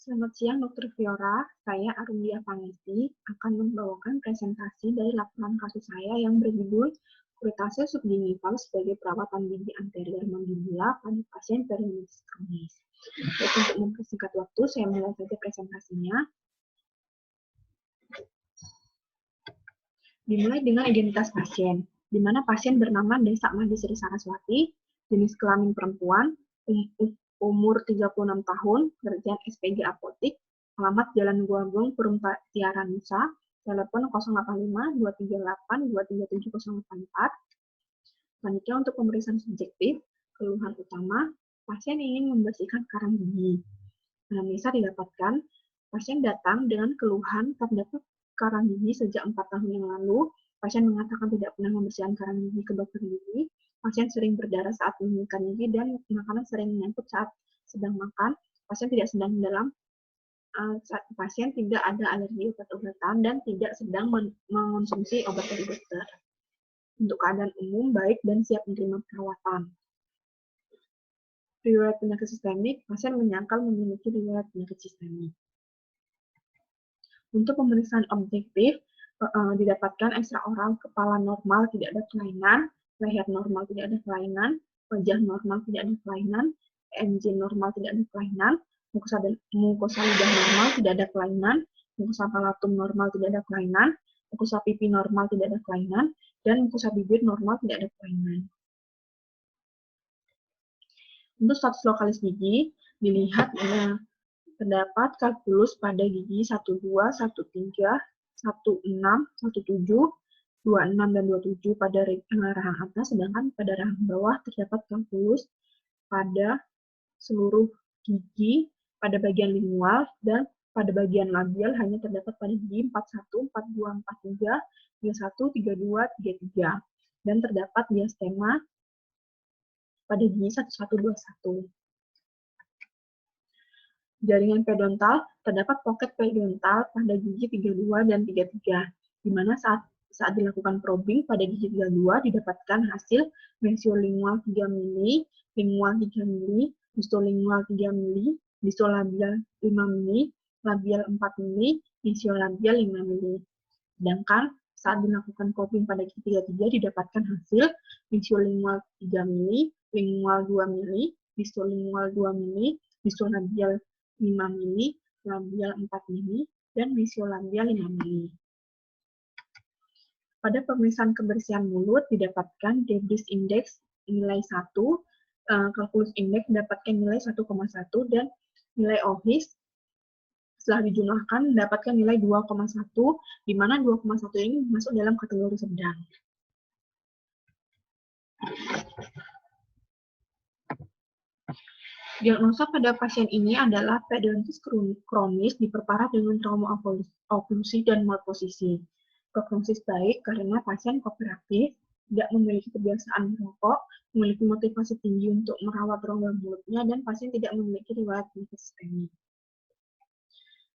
Selamat siang, Dr. Fiora. Saya Arulia Pangestu akan membawakan presentasi dari laporan kasus saya yang berjudul kuritase subgingival sebagai perawatan gigi anterior mandibula pada pasien periodontitis kronis. Untuk mempersingkat waktu, saya mulai saja presentasinya. Dimulai dengan identitas pasien, di mana pasien bernama Desa Madisri Saraswati, jenis kelamin perempuan, umur 36 tahun, kerjaan SPG Apotik, alamat Jalan Guagung, Tiara Nusa, telepon 085 238 237084. Selanjutnya untuk pemeriksaan subjektif, keluhan utama, pasien ingin membersihkan karang gigi. Anamnesa didapatkan, pasien datang dengan keluhan terdapat karang gigi sejak 4 tahun yang lalu. Pasien mengatakan tidak pernah membersihkan karang gigi ke dokter gigi. Pasien sering berdarah saat menyikat gigi dan makanan sering menyangkut saat sedang makan. Pasien tidak sedang dalam pasien tidak ada alergi obat-obatan dan tidak sedang mengonsumsi obat dari dokter. Untuk keadaan umum baik dan siap menerima perawatan. Riwayat penyakit sistemik, pasien menyangkal memiliki riwayat penyakit sistemik. Untuk pemeriksaan objektif, didapatkan ekstraoral kepala normal tidak ada kelainan, leher normal tidak ada kelainan, wajah normal tidak ada kelainan, EMG normal tidak ada kelainan, mukosa lidah normal tidak ada kelainan, mukosa palatum normal tidak ada kelainan, mukosa pipi normal tidak ada kelainan, dan mukosa bibir normal tidak ada kelainan. Untuk status lokalis gigi, dilihat terdapat kalkulus pada gigi 12, 13, 16, 17, 26, dan 27 pada rahang atas, sedangkan pada rahang bawah terdapat kalkulus pada seluruh gigi pada bagian lingual dan pada bagian labial hanya terdapat pada gigi 41, 42, 43, 31, 32, 33, dan terdapat diastema pada gigi 1121. Jaringan periodontal, terdapat pocket periodontal pada gigi 32 dan 33, di mana saat dilakukan probing pada gigi 32 didapatkan hasil mesiolingual 3 mili, lingual 3 mili, distolingual 3 mili, distolabial 5 mili, labial 4 mili, mesiolabial 5 mili. Sedangkan saat dilakukan probing pada gigi 33 didapatkan hasil mesiolingual 3 mili, lingual 2 mili, distolingual 2 mili, distolabial 5 mili, labial 4 mili, dan mesiolabial 5 mili. Pada pemeriksaan kebersihan mulut didapatkan debris index nilai 1, kalkulus index didapatkan nilai 1,1, dan nilai OHIS setelah dijumlahkan mendapatkan nilai 2,1, di mana 2,1 ini masuk dalam kategori sedang. Diagnosa pada pasien ini adalah periodontitis kronis diperparah dengan trauma oklusi dan malposisi. Prognosis baik karena pasien kooperatif, tidak memiliki kebiasaan merokok, memiliki motivasi tinggi untuk merawat rongga mulutnya, dan pasien tidak memiliki riwayat penyakit sistemik.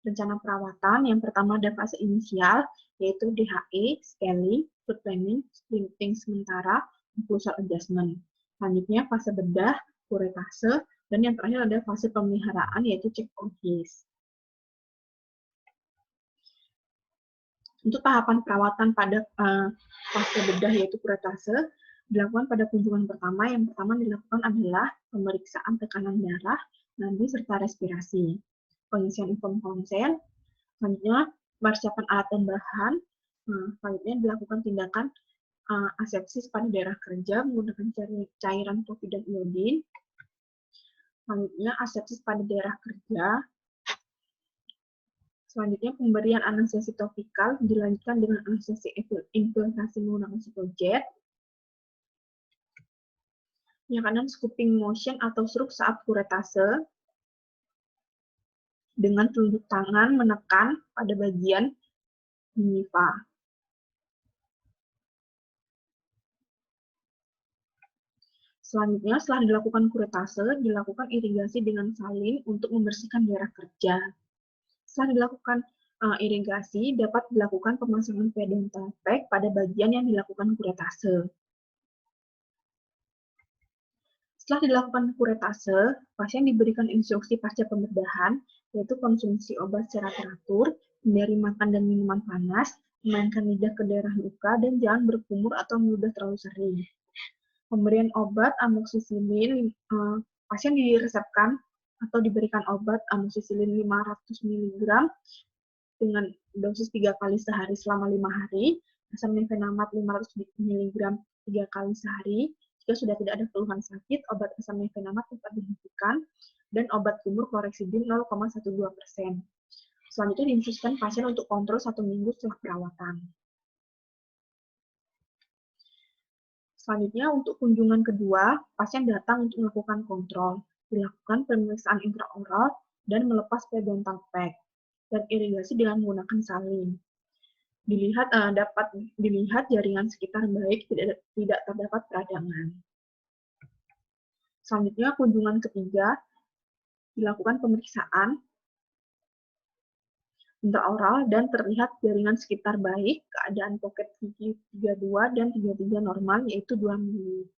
Rencana perawatan, yang pertama ada fase inisial, yaitu DHE, scaling, foot planning, splinting sementara, occlusal adjustment. Selanjutnya fase bedah, kuretase, dan yang terakhir ada fase pemeliharaan, yaitu check OHIS. Untuk tahapan perawatan pada fase bedah, yaitu kuretase, dilakukan pada kunjungan pertama. Yang pertama dilakukan adalah pemeriksaan tekanan darah, nadi, serta respirasi. Pengisian inform konsen, selanjutnya persiapan alat dan bahan, selanjutnya dilakukan tindakan asepsis pada daerah kerja menggunakan cairan topi dan iodin, selanjutnya asepsis pada daerah kerja, selanjutnya pemberian anestesi topikal dilanjutkan dengan anestesi infiltrasi menggunakan Sipojet, penekanan scooping motion atau stroke saat kuretase, dengan telunjuk tangan menekan pada bagian gingiva. Selanjutnya, setelah dilakukan kuretase, dilakukan irigasi dengan salin untuk membersihkan daerah kerja. Setelah dilakukan irigasi, dapat dilakukan pemasangan periodontal pack pada bagian yang dilakukan kuretase. Setelah dilakukan kuretase, pasien diberikan instruksi pasca pembedahan, yaitu konsumsi obat secara teratur, hindari makan dan minuman panas, memainkan lidah ke daerah luka, dan jangan berkumur atau meludah terlalu sering. Pemberian obat amoksisilin, pasien diresepkan atau diberikan obat amoksisilin 500 mg dengan dosis 3 kali sehari selama 5 hari, asam nifenamat 500 mg 3 kali sehari. Jika sudah tidak ada keluhan sakit, obat asam nifenamat tetap dihentikan, dan obat kumur chlorhexidin 0,12%. Selanjutnya diinstruksikan pasien untuk kontrol 1 minggu setelah perawatan. Selanjutnya, untuk kunjungan kedua, pasien datang untuk melakukan kontrol, dilakukan pemeriksaan intraoral, dan melepas pedontal peg, dan irigasi dengan menggunakan salin. Dapat dilihat jaringan sekitar baik, tidak terdapat peradangan. Selanjutnya, kunjungan ketiga, dilakukan pemeriksaan intraoral dan terlihat jaringan sekitar baik, keadaan pocket gigi 32 dan 33 normal, yaitu 2 mili.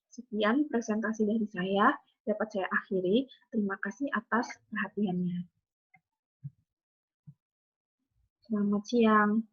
Sekian presentasi dari saya, dapat saya akhiri. Terima kasih atas perhatiannya. Selamat siang.